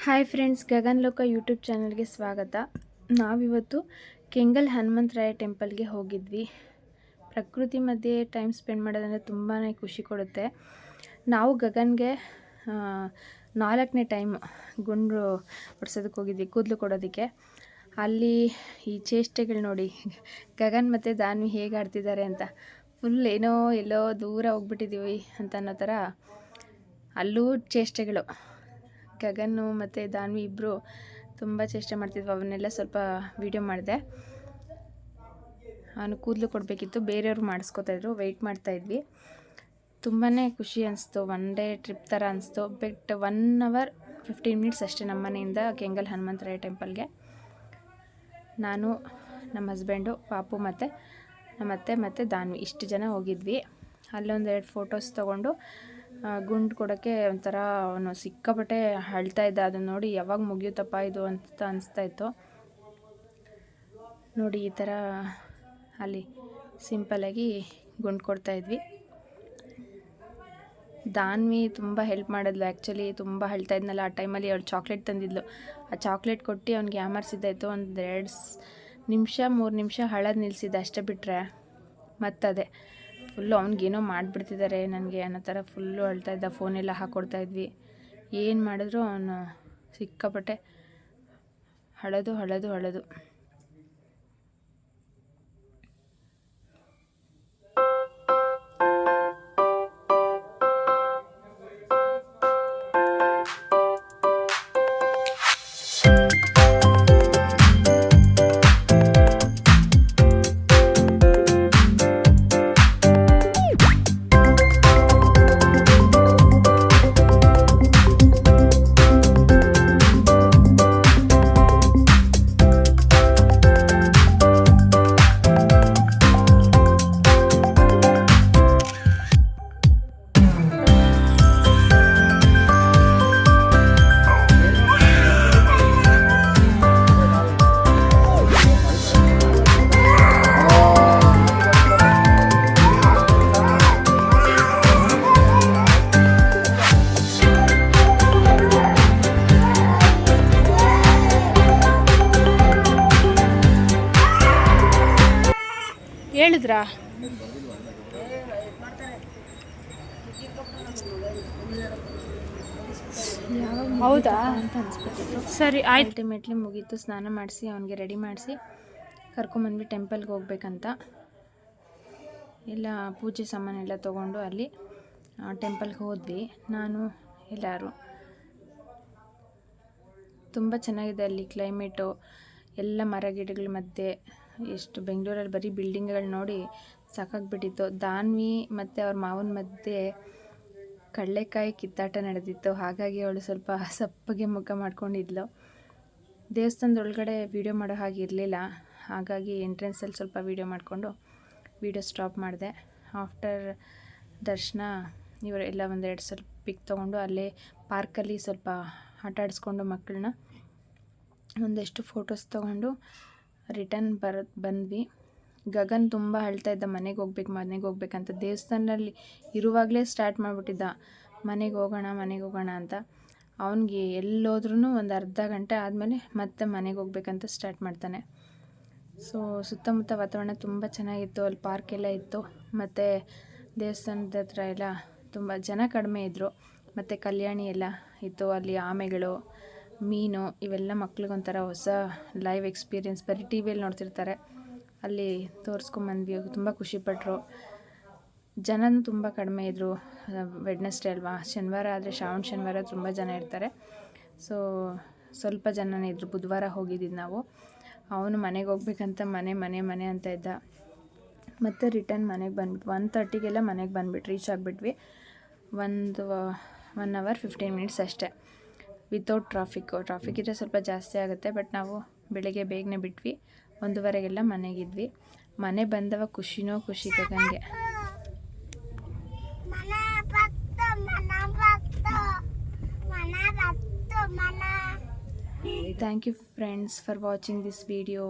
Hi friends, Gagan ಲೋಕ YouTube ಚಾನಲ್ಗೆ ಸ್ವಾಗತ. ನಾವಿವತ್ತು ಕೆಂಗಲ್ ಹನುಮಂತರಾಯ ಟೆಂಪಲ್ಗೆ ಹೋಗಿದ್ವಿ. ಪ್ರಕೃತಿ ಮಧ್ಯೆ ಟೈಮ್ ಸ್ಪೆಂಡ್ ಮಾಡೋದಂದರೆ ತುಂಬಾ ಖುಷಿ ಕೊಡುತ್ತೆ. ನಾವು ಗಗನ್ಗೆ 4ನೇ ಟೈಮ್ ಗುಂಡು ಹೊಡ್ಸೋದಕ್ಕೆ ಹೋಗಿದ್ವಿ, ಕೂದಲು ಕೊಡೋದಕ್ಕೆ. ಅಲ್ಲಿ ಈ ಚೇಷ್ಟೆಗಳು ನೋಡಿ, ಗಗನ್ ಮತ್ತು ದಾನ್ವಿ ಹೇಗೆ ಆಡ್ತಿದ್ದಾರೆ ಅಂತ. ಫುಲ್ ಎಲ್ಲೋ ದೂರ ಹೋಗ್ಬಿಟ್ಟಿದ್ದೀವಿ ಅಂತ ಅನ್ನೋ ಥರ ಅಲ್ಲೂ ಚೇಷ್ಟೆಗಳು. ಗಗನ್ನು ಮತ್ತು ದಾನ್ವಿ ಇಬ್ಬರು ತುಂಬ ಚೇಷ್ಟೆ ಮಾಡ್ತಿದ್ವು. ಅವನ್ನೆಲ್ಲ ಸ್ವಲ್ಪ ವೀಡಿಯೋ ಮಾಡಿದೆ. ಅವನು ಕೂದಲು ಕೊಡಬೇಕಿತ್ತು, ಬೇರೆಯವರು ಮಾಡಿಸ್ಕೊತಾಯಿದ್ರು, ವೆಯ್ಟ್ ಮಾಡ್ತಾಯಿದ್ವಿ. ತುಂಬಾ ಖುಷಿ ಅನಿಸ್ತು. ಒನ್ ಡೇ ಟ್ರಿಪ್ ಥರ ಅನಿಸ್ತು. ಬಟ್ 1 hour 15 minutes ಅಷ್ಟೇ ನಮ್ಮ ಮನೆಯಿಂದ ಕೆಂಗಲ್ ಹನುಮಂತರಾಯ ಟೆಂಪಲ್ಗೆ. ನಾನು, ನಮ್ಮ ಹಸ್ಬೆಂಡು, ಪಾಪು ಮತ್ತು ನಮ್ಮ ಅತ್ತೆ ಮತ್ತು ದಾನ್ವಿ ಇಷ್ಟು ಜನ ಹೋಗಿದ್ವಿ. ಅಲ್ಲೊಂದೆರಡು ಫೋಟೋಸ್ ತೊಗೊಂಡು ಗುಂಡು ಕೊಡೋಕ್ಕೆ ಒಂಥರ ಅವನು ಸಿಕ್ಕಾಪಟ್ಟೆ ಅಳ್ತಾ ಇದ್ದ. ಅದನ್ನು ನೋಡಿ ಯಾವಾಗ ಮುಗಿಯುತ್ತಪ್ಪ ಇದು ಅಂತ ಅನಿಸ್ತಾಯಿತ್ತು. ನೋಡಿ ಈ ಥರ ಅಲ್ಲಿ ಸಿಂಪಲಾಗಿ ಗುಂಡು ಕೊಡ್ತಾಯಿದ್ವಿ. ದಾನ್ವಿ ತುಂಬ ಹೆಲ್ಪ್ ಮಾಡಿದ್ಲು. ಆ್ಯಕ್ಚುಲಿ ತುಂಬ ಅಳ್ತಾ ಇದ್ನಲ್ಲ ಆ ಟೈಮಲ್ಲಿ ಅವಳು ಚಾಕ್ಲೇಟ್ ತಂದಿದ್ಲು. ಆ ಚಾಕ್ಲೇಟ್ ಕೊಟ್ಟು ಅವ್ನಿಗೆ ಯಾಮರ್ಸಿದ್ದಾಯಿತು. ಒಂದು 2 ನಿಮಿಷ 3 ನಿಮಿಷ ಅಳೋದು ನಿಲ್ಲಿಸಿದ್ದೆ ಅಷ್ಟೇ. ಬಿಟ್ಟರೆ ಮತ್ತದೇ ಫುಲ್ಲು ಅವ್ನಿಗೇನೋ ಮಾಡಿಬಿಡ್ತಿದ್ದಾರೆ ನನಗೆ ಅನ್ನೋ ಥರ ಫುಲ್ಲು ಅಳ್ತಾ ಇದ್ದ. ಫೋನೆಲ್ಲ ಹಾಕ್ಕೊಡ್ತಾಯಿದ್ವಿ. ಏನು ಮಾಡಿದ್ರು ಅವನು ಸಿಕ್ಕಾಪಟ್ಟೆ ಅಳೋದು. ಹೇಳಿದ್ರಾ? ಹೌದಾ ಅಂತ ಅನಿಸ್ಬಿಟ್ಟಿತ್ತು. ಸರಿ, ಅಲ್ಟಿಮೇಟ್ಲಿ ಮುಗೀತು. ಸ್ನಾನ ಮಾಡಿಸಿ ಅವನಿಗೆ ರೆಡಿ ಮಾಡಿಸಿ ಕರ್ಕೊಂಬಂದ್ವಿ ಟೆಂಪಲ್ಗೆ ಹೋಗ್ಬೇಕಂತ. ಎಲ್ಲ ಪೂಜೆ ಸಾಮಾನೆಲ್ಲ ತೊಗೊಂಡು ಅಲ್ಲಿ ಟೆಂಪಲ್ಗೆ ಹೋದ್ವಿ. ನಾನು ಎಲ್ಲರೂ ತುಂಬ ಚೆನ್ನಾಗಿದೆ ಅಲ್ಲಿ ಕ್ಲೈಮೇಟು. ಎಲ್ಲ ಮರ ಗಿಡಗಳ ಮಧ್ಯೆ. ಎಷ್ಟು ಬೆಂಗಳೂರಲ್ಲಿ ಬರೀ ಬಿಲ್ಡಿಂಗ್ಗಳು ನೋಡಿ ಸಾಕಾಗ್ಬಿಟ್ಟಿತ್ತು. ದಾನ್ವಿ ಮತ್ತು ಅವ್ರ ಮಾವನ ಮಧ್ಯೆ ಕಡಲೆಕಾಯಿ ಕಿತ್ತಾಟ ನಡೆದಿತ್ತು. ಹಾಗಾಗಿ ಅವಳು ಸ್ವಲ್ಪ ಸಪ್ಪಗೆ ಮುಖ ಮಾಡ್ಕೊಂಡಿದ್ಲು. ದೇವಸ್ಥಾನದೊಳಗಡೆ ವೀಡಿಯೋ ಮಾಡೋ ಹಾಗೆ ಇರಲಿಲ್ಲ. ಹಾಗಾಗಿ ಎಂಟ್ರೆನ್ಸಲ್ಲಿ ಸ್ವಲ್ಪ ವೀಡಿಯೋ ಮಾಡಿಕೊಂಡು ವೀಡಿಯೋ ಸ್ಟಾಪ್ ಮಾಡಿದೆ. ಆಫ್ಟರ್ ದರ್ಶನ ಇವರೆಲ್ಲ 1-2 ಸ್ವಲ್ಪ ಪಿಕ್ ತೊಗೊಂಡು ಅಲ್ಲೇ ಪಾರ್ಕಲ್ಲಿ ಸ್ವಲ್ಪ ಆಟ ಆಡಿಸ್ಕೊಂಡು ಮಕ್ಕಳನ್ನ ಒಂದಷ್ಟು ಫೋಟೋಸ್ ತೊಗೊಂಡು ರಿಟರ್ನ್ ಬಂದ್ವಿ. ಗಗನ್ ತುಂಬ ಅಳ್ತಾ ಇದ್ದ, ಮನೆಗೆ ಹೋಗ್ಬೇಕಂತ. ದೇವಸ್ಥಾನದಲ್ಲಿ ಇರುವಾಗಲೇ ಸ್ಟಾರ್ಟ್ ಮಾಡಿಬಿಟ್ಟಿದ್ದ, ಮನೆಗೆ ಹೋಗೋಣ ಅಂತ. ಅವನಿಗೆ ಎಲ್ಲೋದ್ರೂ ಒಂದು ಅರ್ಧ ಗಂಟೆ ಆದಮೇಲೆ ಮತ್ತೆ ಮನೆಗೆ ಹೋಗ್ಬೇಕಂತ ಸ್ಟಾರ್ಟ್ ಮಾಡ್ತಾನೆ. ಸೊ ಸುತ್ತಮುತ್ತ ವಾತಾವರಣ ತುಂಬ ಚೆನ್ನಾಗಿತ್ತು. ಅಲ್ಲಿ ಪಾರ್ಕ್ ಎಲ್ಲ ಇತ್ತು. ಮತ್ತು ದೇವಸ್ಥಾನದ ಹತ್ರ ಎಲ್ಲ ತುಂಬ ಜನ ಕಡಿಮೆ ಇದ್ದರು. ಮತ್ತು ಕಲ್ಯಾಣಿ ಎಲ್ಲ ಇತ್ತು. ಅಲ್ಲಿ ಆಮೆಗಳು, ಮೀನು, ಇವೆಲ್ಲ ಮಕ್ಳಿಗೊಂಥರ ಹೊಸ ಲೈವ್ ಎಕ್ಸ್ಪೀರಿಯೆನ್ಸ್. ಬರೀ ಟಿ ವಿಯಲ್ಲಿ ನೋಡ್ತಿರ್ತಾರೆ. ಅಲ್ಲಿ ತೋರಿಸ್ಕೊಂಬಂದ್ವಿ. ತುಂಬ ಖುಷಿಪಟ್ಟರು. ಜನನೂ ತುಂಬ ಕಡಿಮೆ ಇದ್ದರು. ವೆಡ್ನೆಸ್ಡೇ ಅಲ್ವಾ, ಶನಿವಾರ ಆದರೆ ಶ್ರಾವಣ ಶನಿವಾರ ತುಂಬ ಜನ ಇರ್ತಾರೆ. ಸೊ ಸ್ವಲ್ಪ ಜನನೇ ಇದ್ದರು. ಬುಧವಾರ ಹೋಗಿದ್ದಿದ್ದು ನಾವು. ಅವನು ಮನೆಗೆ ಹೋಗ್ಬೇಕಂತ ಮನೆ ಅಂತ ಇದ್ದ. ಮತ್ತು ರಿಟರ್ನ್ ಮನೆಗೆ ಬಂದ್ಬಿಟ್ಟು 1:30ಗೆಲ್ಲ ಮನೆಗೆ ಬಂದ್ಬಿಟ್ಟು ರೀಚ್ ಆಗಿಬಿಟ್ವಿ. 1 hour 15 minutes ಅಷ್ಟೇ, ವಿತೌಟ್ ಟ್ರಾಫಿಕ್ ಇದ್ದರೆ ಸ್ವಲ್ಪ ಜಾಸ್ತಿ ಆಗುತ್ತೆ. ಬಟ್ ನಾವು ಬೆಳಗ್ಗೆ ಬೇಗನೆ ಬಿಟ್ವಿ. 1:15ಗೆಲ್ಲ ಮನೆಗಿದ್ವಿ. ಮನೆ ಬಂದವ ಖುಷಿನೋ ಖುಷಿ ಗಗನ್ಗೆ. Thank you friends for watching this video.